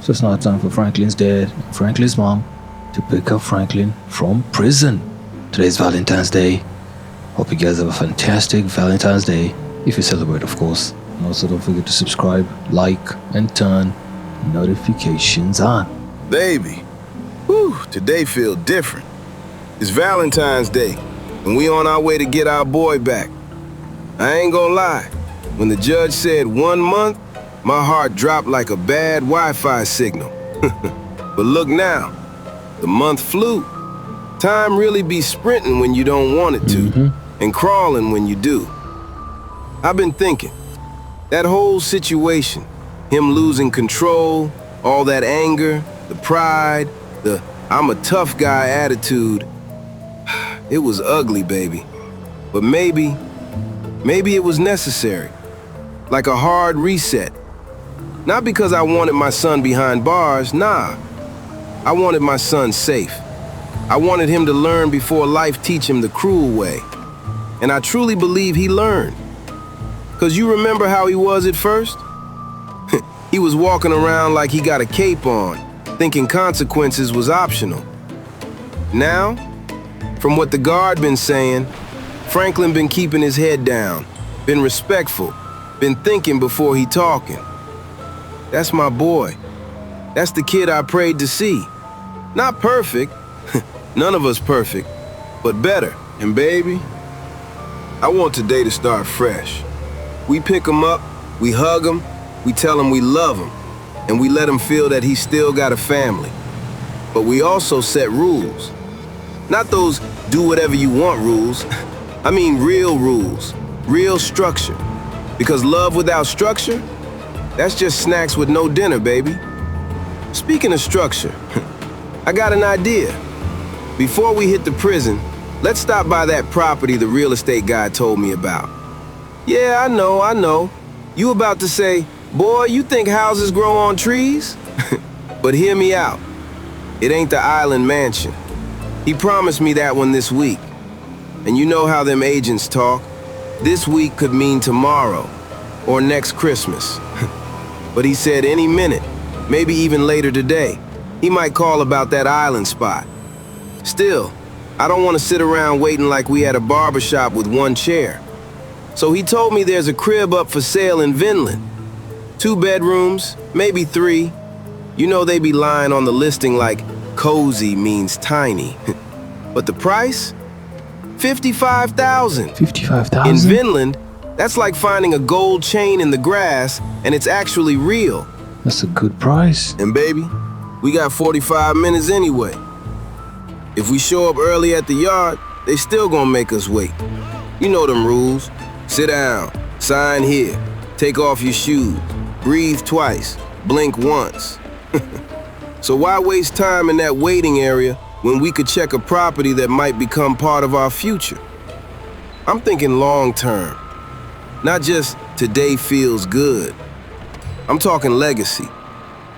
So it's now time for Franklin's dad and Franklin's mom to pick up Franklin from prison. Today's Valentine's Day. Hope you guys have a fantastic Valentine's Day, if you celebrate, of course. And also don't forget to subscribe, like, and turn notifications on. Baby, whew, today feel different. It's Valentine's Day, and we on our way to get our boy back. I ain't gonna lie, when the judge said 1 month, my heart dropped like a bad Wi-Fi signal. But look now, the month flew. Time really be sprinting when you don't want it to, and crawling when you do. I've been thinking, that whole situation, him losing control, all that anger, the pride, the I'm a tough guy attitude, it was ugly, baby. But maybe it was necessary. Like a hard reset. Not because I wanted my son behind bars, nah. I wanted my son safe. I wanted him to learn before life teach him the cruel way. And I truly believe he learned. 'Cause you remember how he was at first? He was walking around like he got a cape on, thinking consequences was optional. Now, from what the guard been saying, Franklin been keeping his head down, been respectful, been thinking before he talking. That's my boy. That's the kid I prayed to see. Not perfect, none of us perfect, but better. And baby, I want today to start fresh. We pick him up, we hug him, we tell him we love him, and we let him feel that he's still got a family. But we also set rules. Not those do whatever you want rules. I mean real rules, real structure. Because love without structure, that's just snacks with no dinner, baby. Speaking of structure, I got an idea. Before we hit the prison, let's stop by that property the real estate guy told me about. Yeah, I know. You about to say, boy, you think houses grow on trees? But hear me out. It ain't the island mansion. He promised me that one this week. And you know how them agents talk. This week could mean tomorrow or next Christmas. But he said any minute, maybe even later today, he might call about that island spot. Still, I don't want to sit around waiting like we had a barbershop with one chair. So he told me there's a crib up for sale in Vinland. 2 bedrooms, maybe 3. You know they be lying on the listing like cozy means tiny. But the price? $55,000. $55,000? In Vinland, that's like finding a gold chain in the grass and it's actually real. That's a good price. And baby, we got 45 minutes anyway. If we show up early at the yard, they still gonna make us wait. You know them rules. Sit down, sign here, take off your shoes, breathe twice, blink once. So why waste time in that waiting area when we could check a property that might become part of our future? I'm thinking long term, not just today feels good. I'm talking legacy.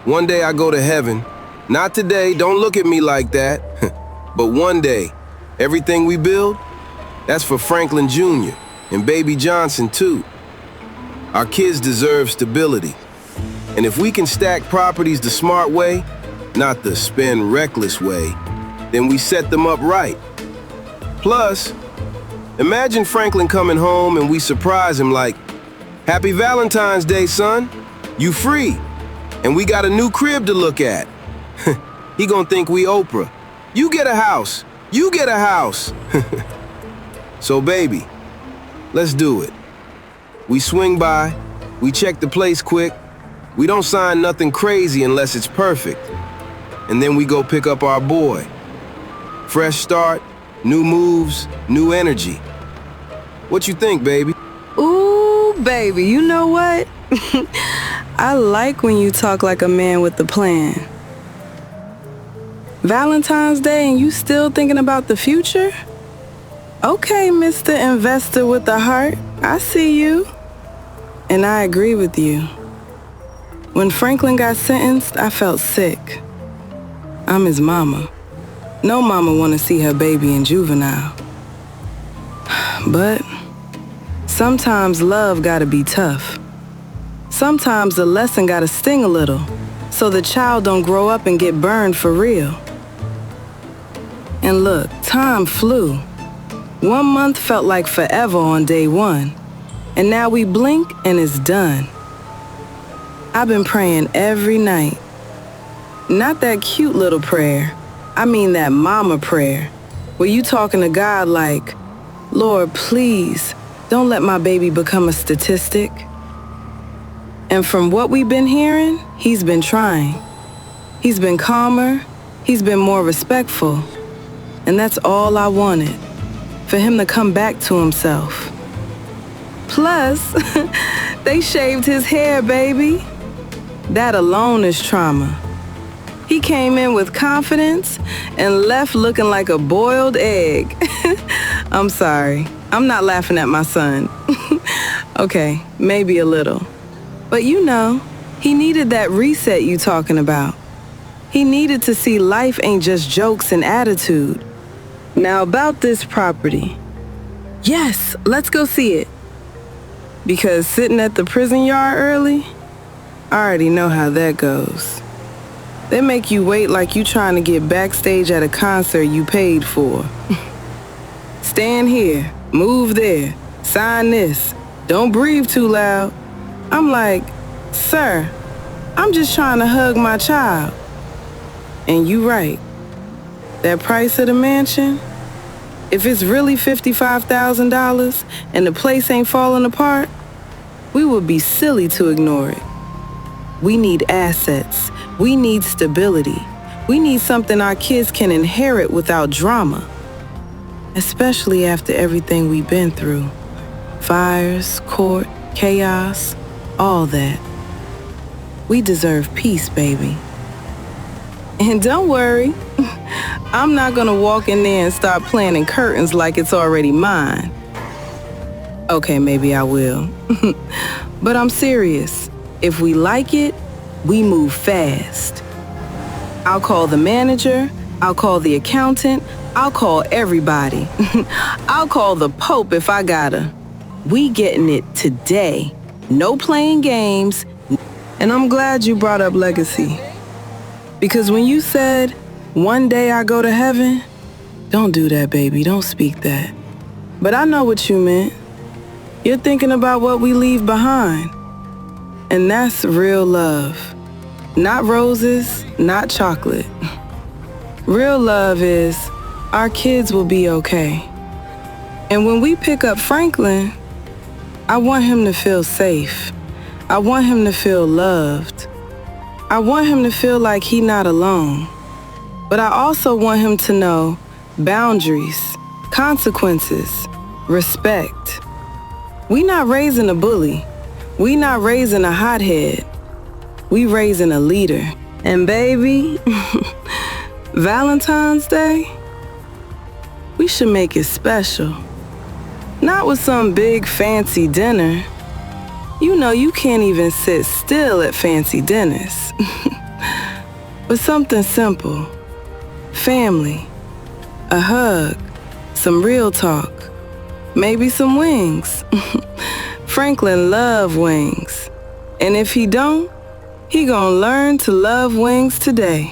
One day I go to heaven, not today, don't look at me like that, but one day, everything we build, that's for Franklin Jr. and baby Johnson too. Our kids deserve stability. And if we can stack properties the smart way, not the spend reckless way, then we set them up right. Plus, imagine Franklin coming home and we surprise him like, Happy Valentine's Day, son. You free. And we got a new crib to look at. He gonna think we Oprah. You get a house. You get a house. So baby, let's do it. We swing by, we check the place quick. We don't sign nothing crazy unless it's perfect. And then we go pick up our boy. Fresh start, new moves, new energy. What you think, baby? Ooh, baby, you know what? I like when you talk like a man with a plan. Valentine's Day and you still thinking about the future? Okay, Mr. Investor with the heart, I see you. And I agree with you. When Franklin got sentenced, I felt sick. I'm his mama. No mama want to see her baby in juvenile. But sometimes love gotta be tough. Sometimes the lesson gotta sting a little. so the child don't grow up and get burned for real. And look, time flew. 1 month felt like forever on day one, and now we blink and it's done. I've been praying every night. Not that cute little prayer. I mean that mama prayer, where you talking to God like, Lord, please, don't let my baby become a statistic. And from what we've been hearing, he's been trying. He's been calmer, he's been more respectful. And that's all I wanted, for him to come back to himself. Plus, they shaved his hair, baby. That alone is trauma. He came in with confidence and left looking like a boiled egg. I'm sorry, I'm not laughing at my son. Okay, maybe a little. But you know, he needed that reset you talking about. He needed to see life ain't just jokes and attitude. Now about this property. Yes, let's go see it. Because sitting at the prison yard early, I already know how that goes. They make you wait like you trying to get backstage at a concert you paid for. Stand here, move there, sign this, don't breathe too loud. I'm like, sir, I'm just trying to hug my child. And you right. That price of the mansion, if it's really $55,000 and the place ain't falling apart, we would be silly to ignore it. We need assets. We need stability. We need something our kids can inherit without drama. Especially after everything we've been through. Fires, court, chaos, all that. We deserve peace, baby. And don't worry, I'm not gonna walk in there and start planning curtains like it's already mine. Okay, maybe I will. But I'm serious. If we like it, we move fast. I'll call the manager, I'll call the accountant, I'll call everybody. I'll call the Pope if I gotta. We getting it today. No playing games. And I'm glad you brought up legacy. Because when you said, one day I go to heaven, don't do that, baby, don't speak that. But I know what you meant. You're thinking about what we leave behind. And that's real love. Not roses, not chocolate. Real love is, our kids will be okay. And when we pick up Franklin, I want him to feel safe. I want him to feel loved. I want him to feel like he's not alone. But I also want him to know boundaries, consequences, respect. We not raising a bully. We not raising a hothead. We raising a leader. And baby, Valentine's Day, we should make it special. Not with some big fancy dinner. You know you can't even sit still at fancy dinners. But something simple. Family. A hug. Some real talk. Maybe some wings. Franklin love wings. And if he don't, he gonna learn to love wings today.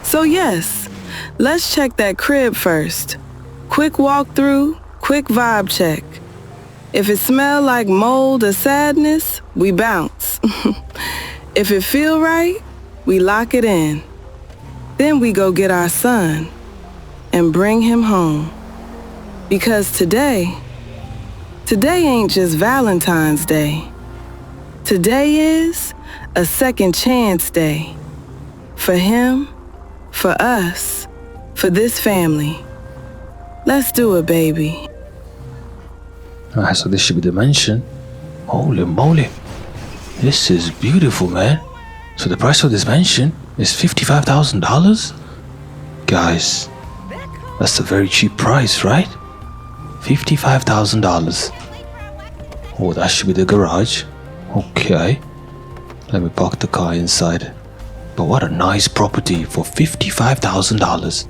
So yes, let's check that crib first. Quick walkthrough, quick vibe check. If it smell like mold or sadness, we bounce. If it feel right, we lock it in. Then we go get our son and bring him home. Because today ain't just Valentine's Day. Today is a second chance day. For him, for us, for this family. Let's do it, baby. Alright, so this should be the mansion. Holy moly. This is beautiful, man. So the price of this mansion is $55,000? Guys, that's a very cheap price, right? $55,000. Oh, that should be the garage. Okay. Let me park the car inside. But what a nice property for $55,000.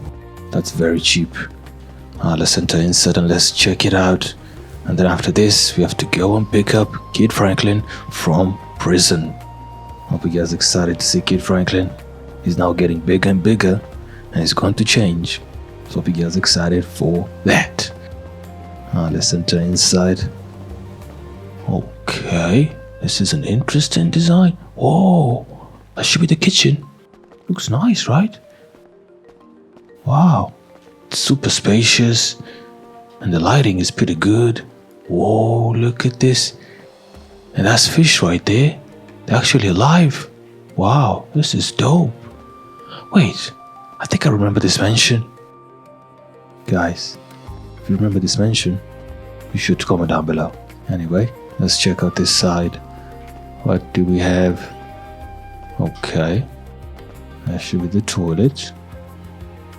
That's very cheap. Let's enter inside and let's check it out. And then after this, we have to go and pick up Kid Franklin from prison. Hope you guys are excited to see Kid Franklin. He's now getting bigger and bigger, and it's going to change. So hope you guys are excited for that. Let's enter inside. Okay, this is an interesting design. Whoa, that should be the kitchen. Looks nice, right? Wow, it's super spacious, and the lighting is pretty good. Whoa, look at this. And that's fish right there. They're actually alive. Wow, this is dope. Wait, I think I remember this mansion. Guys, if you remember this mansion, be sure to comment down below. Anyway, let's check out this side. What do we have? Okay, that should be the toilet.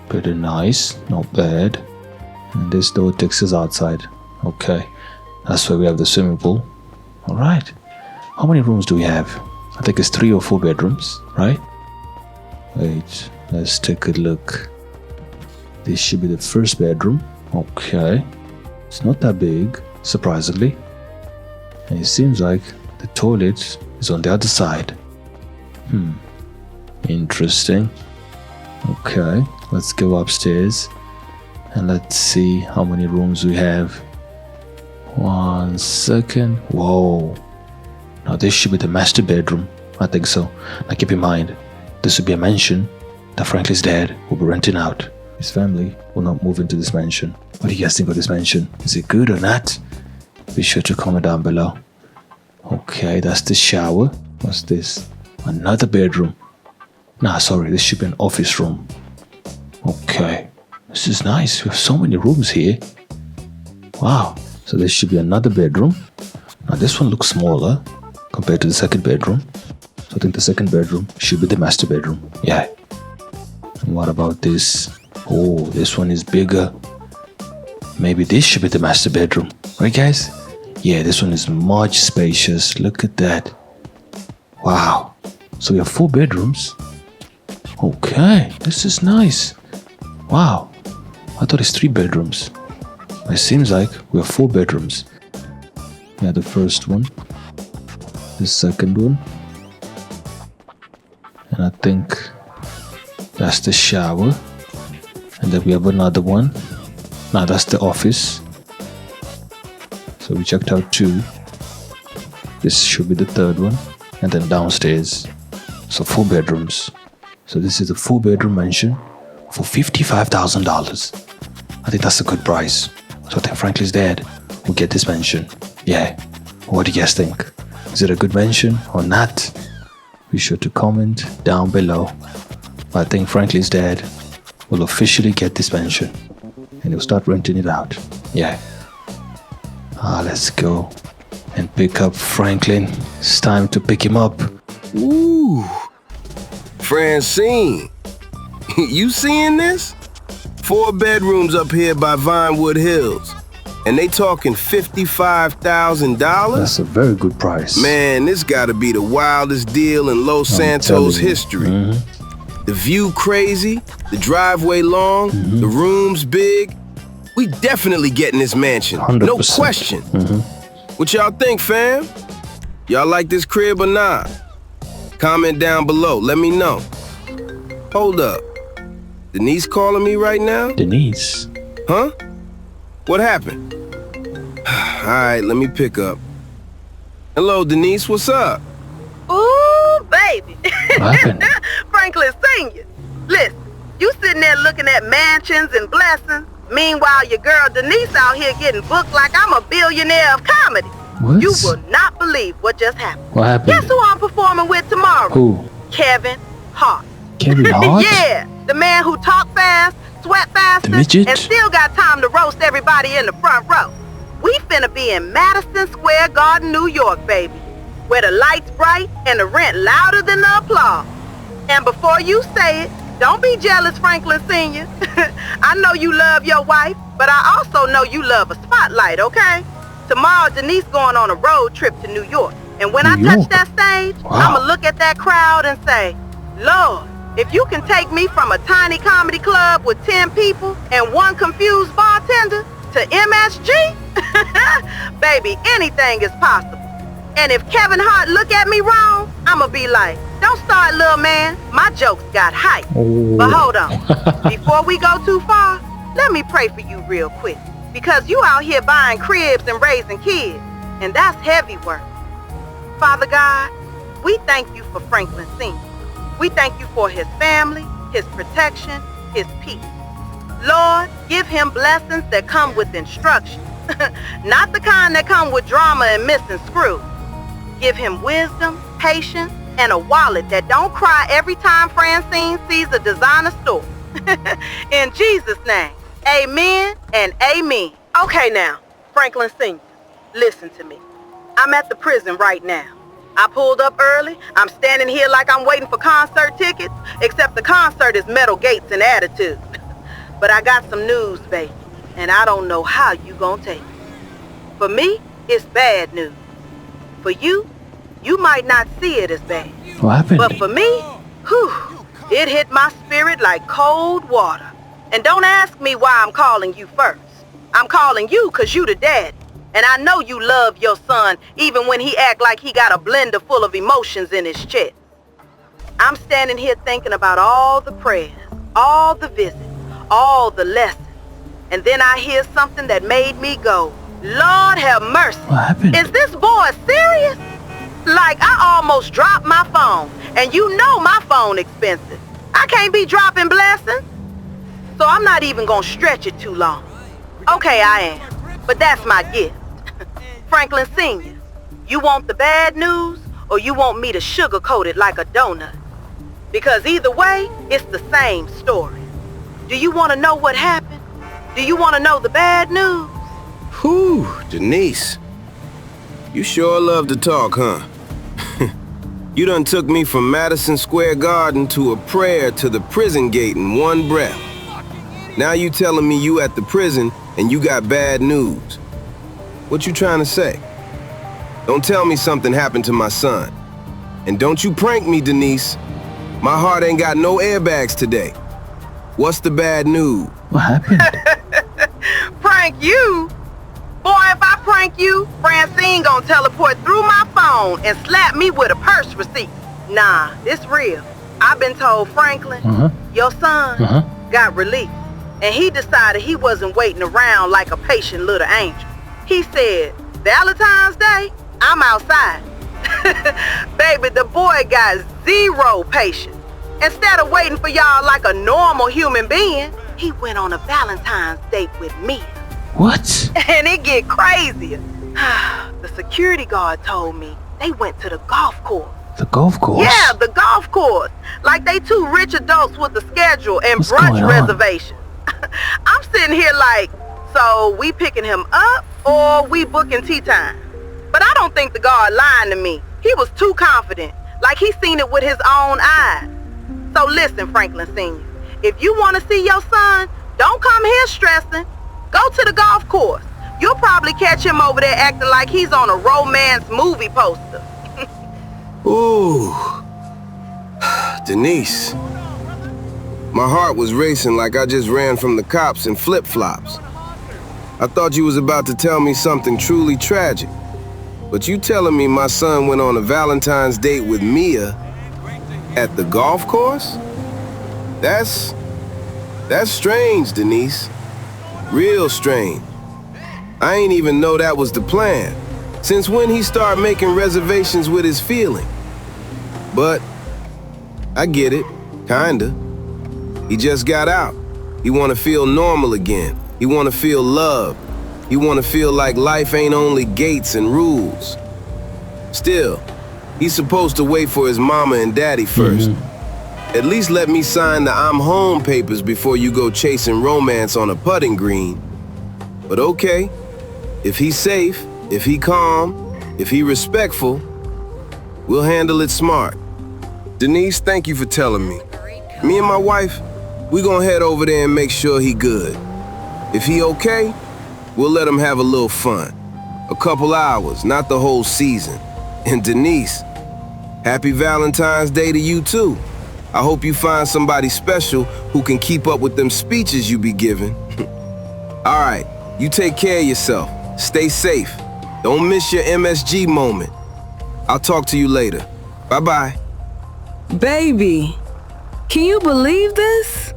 Pretty nice, not bad. And this door takes us outside. Okay, that's where we have the swimming pool. Alright, how many rooms do we have? I think it's 3 or 4 bedrooms, right? Wait, let's take a look. This should be the first bedroom. Okay, it's not that big, surprisingly. And it seems like the toilet is on the other side. Interesting. Okay, let's go upstairs and let's see how many rooms we have. 1 second. Whoa. Now this should be the master bedroom. I think so. Now keep in mind, this will be a mansion that Franklin's dad will be renting out. His family will not move into this mansion. What do you guys think of this mansion? Is it good or not? Be sure to comment down below. Okay, that's the shower. What's this? Another bedroom. Nah, sorry, this should be an office room. Okay, this is nice. We have so many rooms here. Wow, so this should be another bedroom. Now this one looks smaller compared to the second bedroom. So I think the second bedroom should be the master bedroom. Yeah. And what about this? Oh, this one is bigger. Maybe this should be the master bedroom. Right, guys? Yeah, this one is much spacious. Look at that. Wow. So we have 4 bedrooms. Okay, this is nice. Wow. I thought it's 3 bedrooms. It seems like we have 4 bedrooms. Yeah, the first one. The second one. And I think that's the shower. And then we have another one. Now that's the office. So we checked out 2. This should be the third one. And then downstairs. So 4 bedrooms. So this is a 4-bedroom mansion for $55,000. I think that's a good price. So I think Franklin's dad will get this mansion. Yeah. What do you guys think? Is it a good mansion or not? Be sure to comment down below. I think Franklin's dad will officially get this mansion and he'll start renting it out. Yeah. Let's go and pick up Franklin. It's time to pick him up. Ooh, Francine, you seeing this? 4 bedrooms up here by Vinewood Hills, and they talking $55,000? That's a very good price. Man, this gotta be the wildest deal in Los Santos history. The view crazy, the driveway long, the rooms big. We definitely getting this mansion, 100%. no question. What y'all think, fam? Y'all like this crib or not? Comment down below, let me know. Hold up, Denise calling me right now? Denise? Huh? What happened? Alright, let me pick up. Hello, Denise, what's up? Ooh, baby. What happened? Franklin Sr. Listen, you sitting there looking at mansions and blessings. Meanwhile, your girl Denise out here getting booked like I'm a billionaire of comedy. What? You will not believe what just happened. What happened? Guess who I'm performing with tomorrow? Who? Kevin Hart. Kevin Hart? Yeah, the man who talk fast, sweat faster, The midget? and still got time to roast everybody in the front row. We finna be in Madison Square Garden, New York, baby, where the lights bright and the rent louder than the applause. And before you say it, don't be jealous, Franklin Sr. I know you love your wife, but I also know you love a spotlight, okay? Tomorrow, Denise going on a road trip to New York. And when I touch that stage, I'ma look at that crowd and say, Lord, if you can take me from a tiny comedy club with 10 people and 1 confused bartender to MSG, baby, anything is possible. And if Kevin Hart look at me wrong, I'ma be like, don't start, little man. My jokes got hype. Oh. But hold on. Before we go too far, let me pray for you real quick. Because you out here buying cribs and raising kids. And that's heavy work. Father God, we thank you for Franklin Sr. We thank you for his family, his protection, his peace. Lord, give him blessings that come with instruction. Not the kind that come with drama and missing screws. Give him wisdom, patience, and a wallet that don't cry every time Francine sees a designer store. In Jesus' name, amen and amen. Okay now, Franklin Sr., listen to me. I'm at the prison right now. I pulled up early. I'm standing here like I'm waiting for concert tickets, except the concert is Metal Gates and Attitude. But I got some news, baby, and I don't know how you gonna take it. For me, it's bad news. For you, you might not see it as bad. What happened? But for me, whew, it hit my spirit like cold water. And don't ask me why I'm calling you first. I'm calling you because you the daddy. And I know you love your son even when he act like he got a blender full of emotions in his chest. I'm standing here thinking about all the prayers, all the visits, all the lessons. And then I hear something that made me go, Lord have mercy. What happened? Is this boy serious? Like, I almost dropped my phone. And you know my phone expensive. I can't be dropping blessings. So I'm not even gonna stretch it too long. Okay, I am. But that's my gift. Franklin Sr., you want the bad news or you want me to sugarcoat it like a donut? Because either way, it's the same story. Do you want to know what happened? Do you want to know the bad news? Whew, Denise. You sure love to talk, huh? You done took me from Madison Square Garden to a prayer to the prison gate in one breath. Now you telling me you at the prison and you got bad news. What you trying to say? Don't tell me something happened to my son. And don't you prank me, Denise. My heart ain't got no airbags today. What's the bad news? What happened? Prank you? Boy, if I prank you, Francine gonna teleport through my phone and slap me with a purse receipt. Nah, this real. I've been told Franklin, your son, got released. And he decided he wasn't waiting around like a patient little angel. He said, Valentine's Day, I'm outside. Baby, the boy got zero patience. Instead of waiting for y'all like a normal human being, he went on a Valentine's date with me. What? And it get crazier. The security guard told me they went to the golf course. The golf course? Yeah, the golf course. Like they two rich adults with a schedule and What's brunch going on? reservations. I'm sitting here like, so we picking him up or we booking tea time? But I don't think the guard lying to me. He was too confident, like he seen it with his own eyes. So listen, Franklin Sr., if you want to see your son, don't come here stressing. Go to the golf course. You'll probably catch him over there acting like he's on a romance movie poster. Ooh. Denise. My heart was racing like I just ran from the cops in flip-flops. I thought you was about to tell me something truly tragic. But you telling me my son went on a Valentine's date with Mia at the golf course? That's strange, Denise. Real strange. I ain't even know that was the plan. Since when he started making reservations with his feeling? But I get it, kinda. He just got out. He wanna feel normal again. He wanna feel loved. He wanna feel like life ain't only gates and rules. Still, he's supposed to wait for his mama and daddy first. At least let me sign the I'm home papers before you go chasing romance on a putting green. But okay, if he's safe, if he calm, if he respectful, we'll handle it smart. Denise, thank you for telling me. Me and my wife, we gonna head over there and make sure he good. If he okay, we'll let him have a little fun. A couple hours, not the whole season. And Denise, happy Valentine's Day to you too. I hope you find somebody special who can keep up with them speeches you be giving. All right, you take care of yourself. Stay safe. Don't miss your MSG moment. I'll talk to you later. Bye-bye. Baby, can you believe this?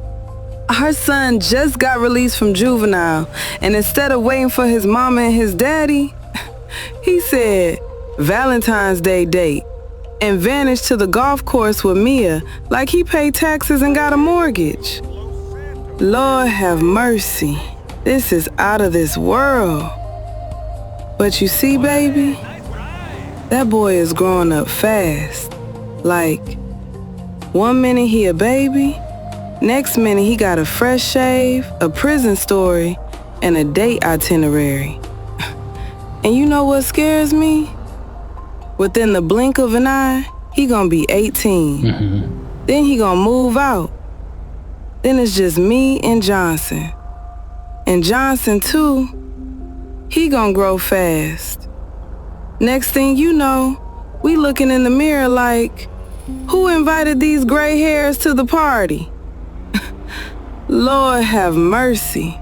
Her son just got released from juvenile, and instead of waiting for his mama and his daddy, he said Valentine's Day date and vanished to the golf course with Mia like he paid taxes and got a mortgage. Lord have mercy. This is out of this world. But you see, baby, that boy is growing up fast. Like, 1 minute he a baby, next minute he got a fresh shave, a prison story, and a date itinerary. And you know what scares me? Within the blink of an eye, he gonna be 18. Then he gonna move out. Then it's just me and Johnson. And Johnson too, he gonna grow fast. Next thing you know, we looking in the mirror like, who invited these gray hairs to the party? Lord have mercy.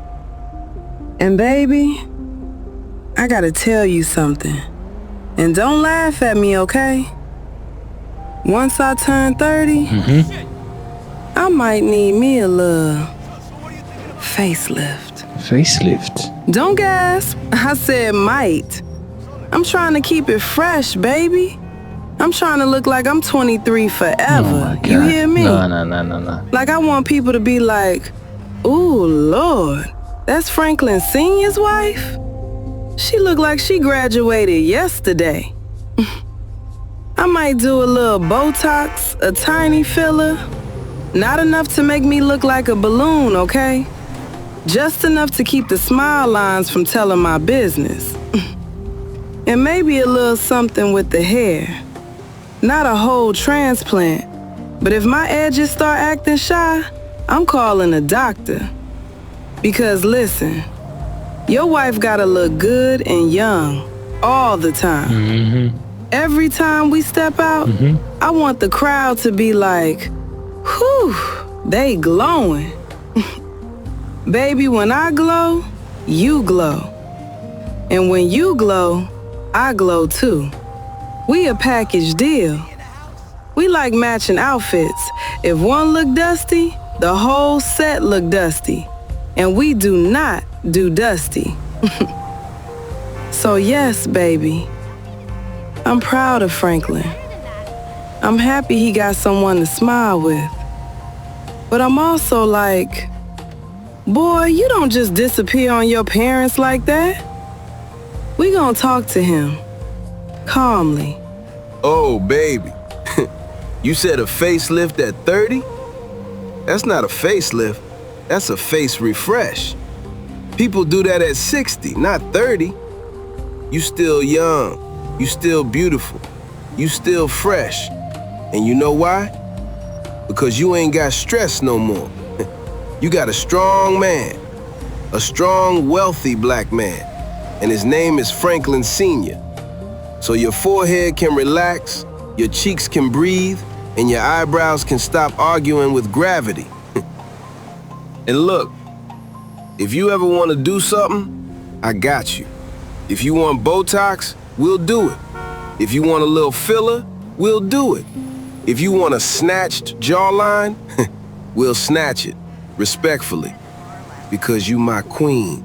And baby, I gotta tell you something. And don't laugh at me, okay? Once I turn 30, I might need me a little facelift. Facelift? Don't gasp. I said might. I'm trying to keep it fresh, baby. I'm trying to look like I'm 23 forever. Oh my God. You hear me? No. Like I want people to be like, ooh, Lord, that's Franklin Sr.'s wife? She looked like she graduated yesterday. I might do a little Botox, a tiny filler. Not enough to make me look like a balloon, okay? Just enough to keep the smile lines from telling my business. And maybe a little something with the hair. Not a whole transplant, but if my edges start acting shy, I'm calling a doctor. Because listen, your wife gotta look good and young all the time. Every time we step out, I want the crowd to be like, whew, they glowing. Baby, when I glow, you glow. And when you glow, I glow too. We a package deal. We like matching outfits. If one look dusty, the whole set look dusty. And we do not do dusty. So yes, baby, I'm proud of Franklin. I'm happy he got someone to smile with. But I'm also like, boy, you don't just disappear on your parents like that. We gonna talk to him, calmly. Oh, baby. You said a facelift at 30? That's not a facelift. That's a face refresh. People do that at 60, not 30. You still young. You still beautiful. You still fresh. And you know why? Because you ain't got stress no more. You got a strong man. A strong, wealthy black man. And his name is Franklin Sr. So your forehead can relax, your cheeks can breathe, and your eyebrows can stop arguing with gravity. And look, if you ever want to do something, I got you. If you want Botox, we'll do it. If you want a little filler, we'll do it. If you want a snatched jawline, we'll snatch it, respectfully. Because you my queen.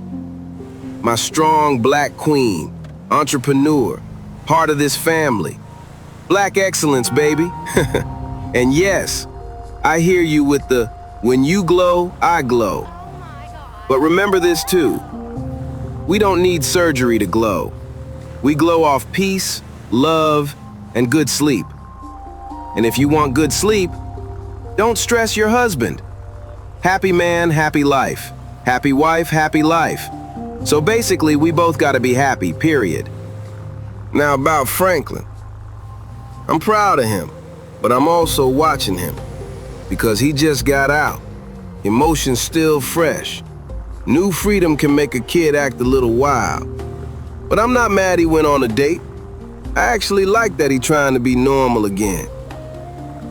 My strong black queen, entrepreneur, part of this family. Black excellence, baby. And yes, I hear you with the, when you glow, I glow. But remember this too. We don't need surgery to glow. We glow off peace, love, and good sleep. And if you want good sleep, don't stress your husband. Happy man, happy life. Happy wife, happy life. So basically, we both gotta be happy, period. Now about Franklin. I'm proud of him, but I'm also watching him. Because he just got out. Emotions still fresh. New freedom can make a kid act a little wild. But I'm not mad he went on a date. I actually like that he trying to be normal again.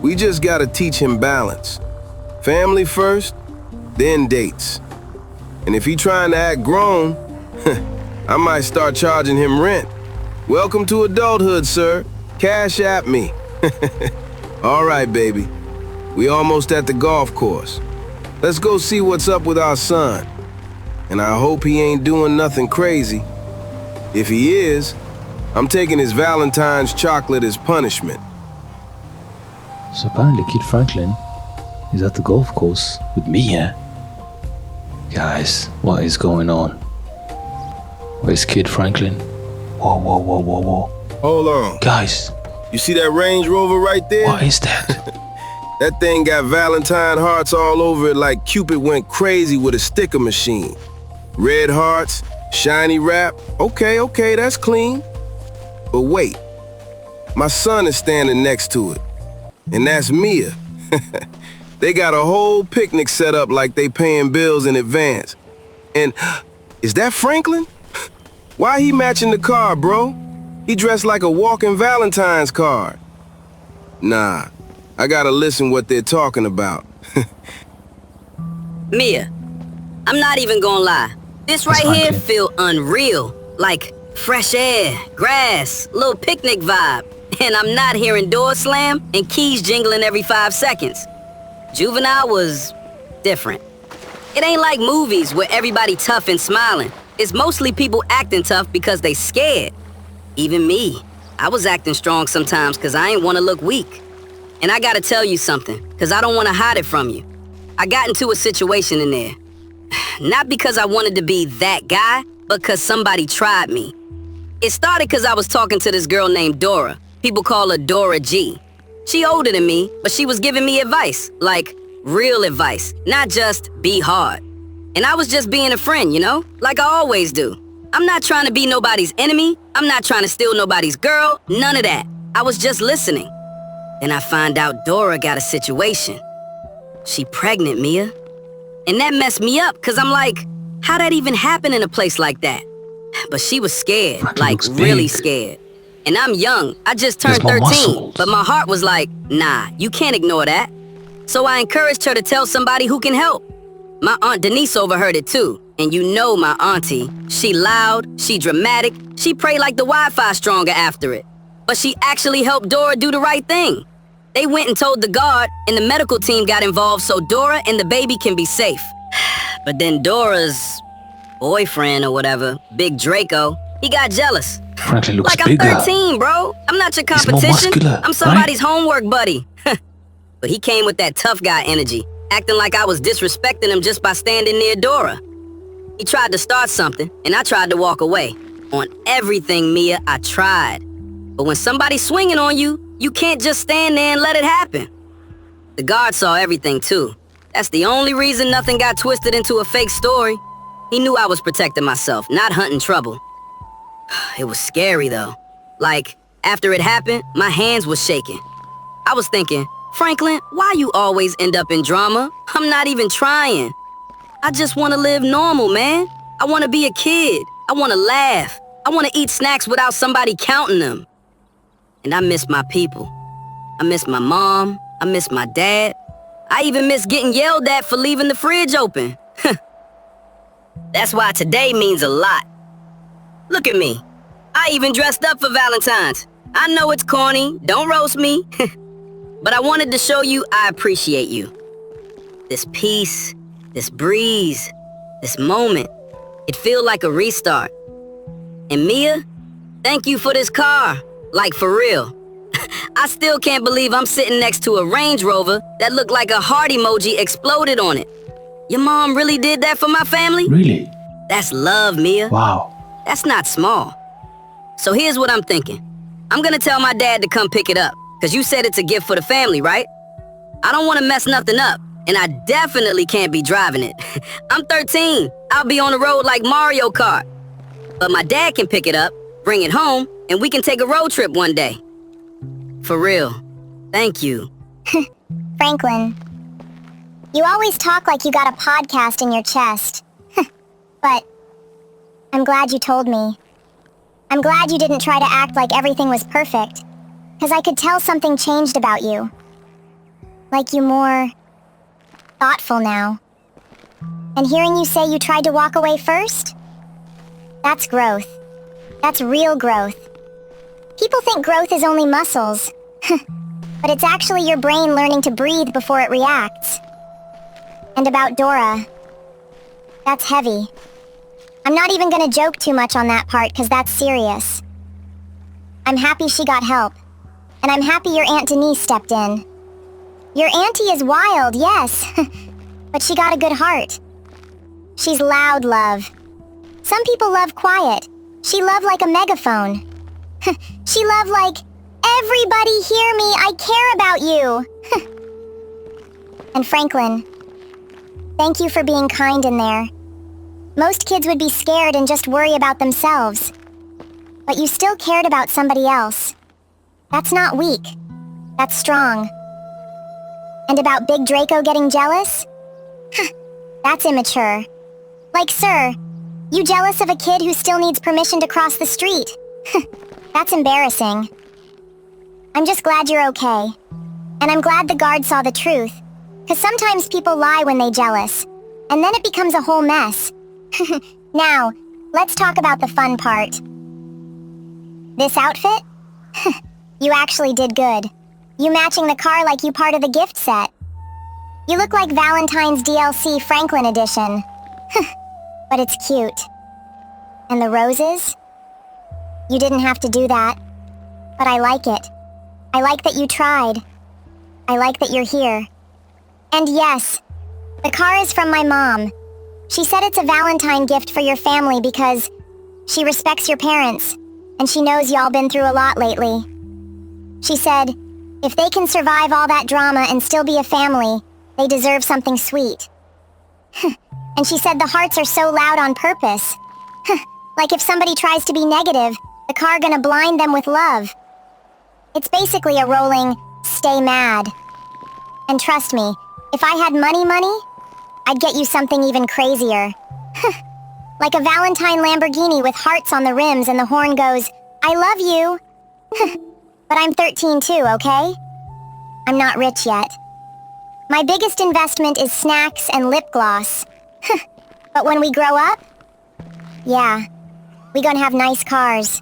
We just gotta teach him balance. Family first, then dates. And if he trying to act grown, I might start charging him rent. Welcome to adulthood, sir. Cash at me. All right, baby. We almost at the golf course. Let's go see what's up with our son. And I hope he ain't doing nothing crazy. If he is, I'm taking his Valentine's chocolate as punishment. So apparently Kid Franklin is at the golf course with Mia. Guys, what is going on? Where's Kid Franklin? Whoa, whoa, whoa, whoa, whoa. Hold on. Guys, You see that Range Rover right there? what is that? That thing got Valentine hearts all over it like Cupid went crazy with a sticker machine. Red hearts, shiny wrap. Okay, that's clean. But wait, my son is standing next to it. And that's Mia. They got a whole picnic set up like they paying bills in advance. And is that Franklin? Why he matching the car, bro? He dressed like a walking Valentine's card. Nah, I gotta listen what they're talking about. Mia, I'm not even gonna lie. This right That's here Franklin. feel unreal. Like fresh air, grass, little picnic vibe. And I'm not hearing doors slam and keys jingling every 5 seconds. Juvenile was different. It ain't like movies where everybody tough and smiling. It's mostly people acting tough because they scared. Even me. I was acting strong sometimes because I ain't want to look weak. And I gotta tell you something, because I don't want to hide it from you. I got into a situation in there. Not because I wanted to be that guy, but because somebody tried me. It started because I was talking to this girl named Dora. People call her Dora G. She older than me, but she was giving me advice, like real advice, not just be hard. And I was just being a friend, you know, like I always do. I'm not trying to be nobody's enemy. I'm not trying to steal nobody's girl, none of that. I was just listening. Then I find out Dora got a situation. She pregnant, Mia. And that messed me up, because I'm like, how'd that even happen in a place like that? But she was scared, Franklin like looks really big. scared. And I'm young, I just turned There's more 13, muscles. but my heart was like, nah, you can't ignore that. So I encouraged her to tell somebody who can help. My Aunt Denise overheard it too, and you know my auntie. She loud, she dramatic, she pray like the Wi-Fi stronger after it. But she actually helped Dora do the right thing. They went and told the guard, and the medical team got involved so Dora and the baby can be safe. But then Dora's boyfriend or whatever, Big Draco, he got jealous. Franklin looks Like I'm bigger. 13, bro. I'm not your He's more competition. muscular, I'm somebody's homework buddy. But he came with that tough guy energy, acting like I was disrespecting him just by standing near Dora. He tried to start something, and I tried to walk away. On everything, Mia, I tried. But when somebody's swinging on you, you can't just stand there and let it happen. The guard saw everything too. That's the only reason nothing got twisted into a fake story. He knew I was protecting myself, not hunting trouble. It was scary though. Like, after it happened, my hands were shaking. I was thinking, Franklin, why you always end up in drama? I'm not even trying. I just want to live normal, man. I want to be a kid. I want to laugh. I want to eat snacks without somebody counting them. And I miss my people. I miss my mom. I miss my dad. I even miss getting yelled at for leaving the fridge open. That's why today means a lot. Look at me. I even dressed up for Valentine's. I know it's corny, don't roast me. But I wanted to show you I appreciate you. This peace, this breeze, this moment, it feels like a restart. And Mia, thank you for this car, like for real. I still can't believe I'm sitting next to a Range Rover that looked like a heart emoji exploded on it. Your mom really did that for my family? Really? That's love, Mia. Wow. That's not small. So here's what I'm thinking. I'm gonna tell my dad to come pick it up, because you said it's a gift for the family, right? I don't want to mess nothing up, and I definitely can't be driving it. I'm 13. I'll be on the road like Mario Kart. But my dad can pick it up, bring it home, and we can take a road trip one day. For real. Thank you. Franklin, you always talk like you got a podcast in your chest. But I'm glad you told me. I'm glad you didn't try to act like everything was perfect, because I could tell something changed about you. Like you more thoughtful now. And hearing you say you tried to walk away first? That's growth. That's real growth. People think growth is only muscles. but it's actually your brain learning to breathe before it reacts. And about Dora, that's heavy. I'm not even gonna joke too much on that part because that's serious. I'm happy she got help, and I'm happy your Aunt Denise stepped in. Your auntie is wild, yes, but she got a good heart. She's loud love. Some people love quiet. She loved like a megaphone. She loved like, everybody hear me, I care about you. And Franklin, thank you for being kind in there. Most kids would be scared and just worry about themselves. But you still cared about somebody else. That's not weak. That's strong. And about Big Draco getting jealous? That's immature. Like, sir, you jealous of a kid who still needs permission to cross the street? That's embarrassing. I'm just glad you're okay. And I'm glad the guard saw the truth. Because sometimes people lie when they jealous. And then it becomes a whole mess. Now, let's talk about the fun part. This outfit? You actually did good. You matching the car like you part of the gift set. You look like Valentine's DLC Franklin edition. But it's cute. And the roses? You didn't have to do that. But I like it. I like that you tried. I like that you're here. And yes, the car is from my mom. She said it's a Valentine gift for your family because she respects your parents, and she knows y'all been through a lot lately. She said, if they can survive all that drama and still be a family, they deserve something sweet. And she said the hearts are so loud on purpose. Like if somebody tries to be negative, the car gonna blind them with love. It's basically a rolling, stay mad. And trust me, if I had money, I'd get you something even crazier. Like a Valentine Lamborghini with hearts on the rims and the horn goes, I love you. But I'm 13 too, okay? I'm not rich yet. My biggest investment is snacks and lip gloss. But when we grow up, yeah, we gonna have nice cars.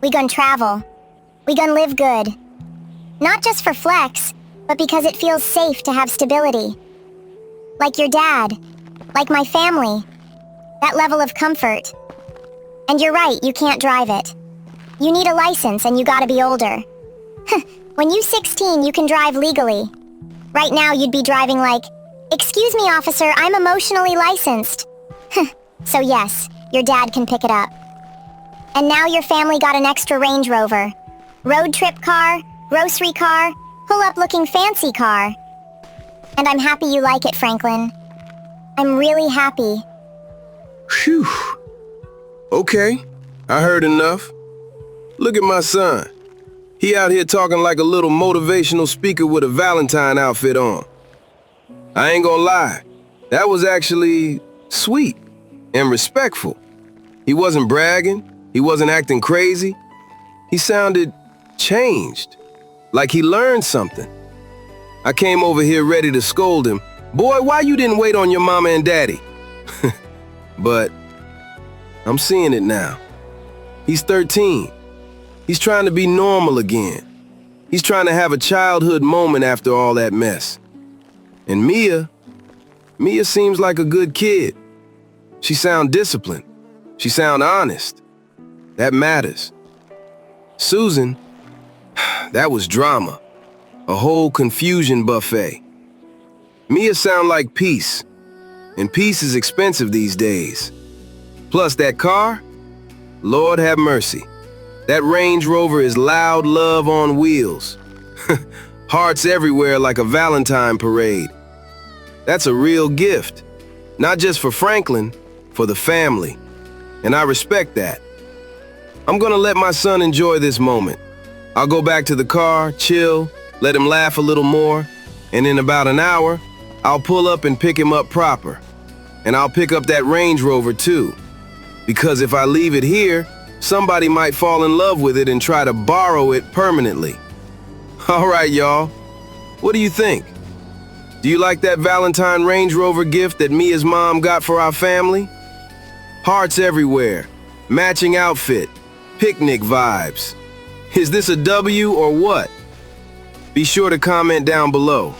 We gonna travel. We gonna live good. Not just for flex, but because it feels safe to have stability. Like your dad, like my family. That level of comfort. And you're right, you can't drive it. You need a license and you gotta be older. When you're 16, you can drive legally. Right now, you'd be driving like, excuse me, officer, I'm emotionally licensed. So yes, your dad can pick it up. And now your family got an extra Range Rover. Road trip car, grocery car, pull-up looking fancy car. And I'm happy you like it, Franklin. I'm really happy. Phew. Okay, I heard enough. Look at my son. He out here talking like a little motivational speaker with a Valentine outfit on. I ain't gonna lie, that was actually sweet and respectful. He wasn't bragging, he wasn't acting crazy. He sounded changed, like he learned something. I came over here ready to scold him. Boy, why you didn't wait on your mama and daddy? But I'm seeing it now. He's 13. He's trying to be normal again. He's trying to have a childhood moment after all that mess. And Mia seems like a good kid. She sound disciplined. She sound honest. That matters. Susan, that was drama. A whole confusion buffet. Mia sound like peace. And peace is expensive these days. Plus that car, Lord have mercy. That Range Rover is loud love on wheels. Hearts everywhere like a Valentine parade. That's a real gift. Not just for Franklin, for the family. And I respect that. I'm gonna let my son enjoy this moment. I'll go back to the car, chill, let him laugh a little more, and in about an hour, I'll pull up and pick him up proper. And I'll pick up that Range Rover too. Because if I leave it here, somebody might fall in love with it and try to borrow it permanently. All right, y'all. What do you think? Do you like that Valentine Range Rover gift that Mia's mom got for our family? Hearts everywhere, matching outfit, picnic vibes. Is this a W or what? Be sure to comment down below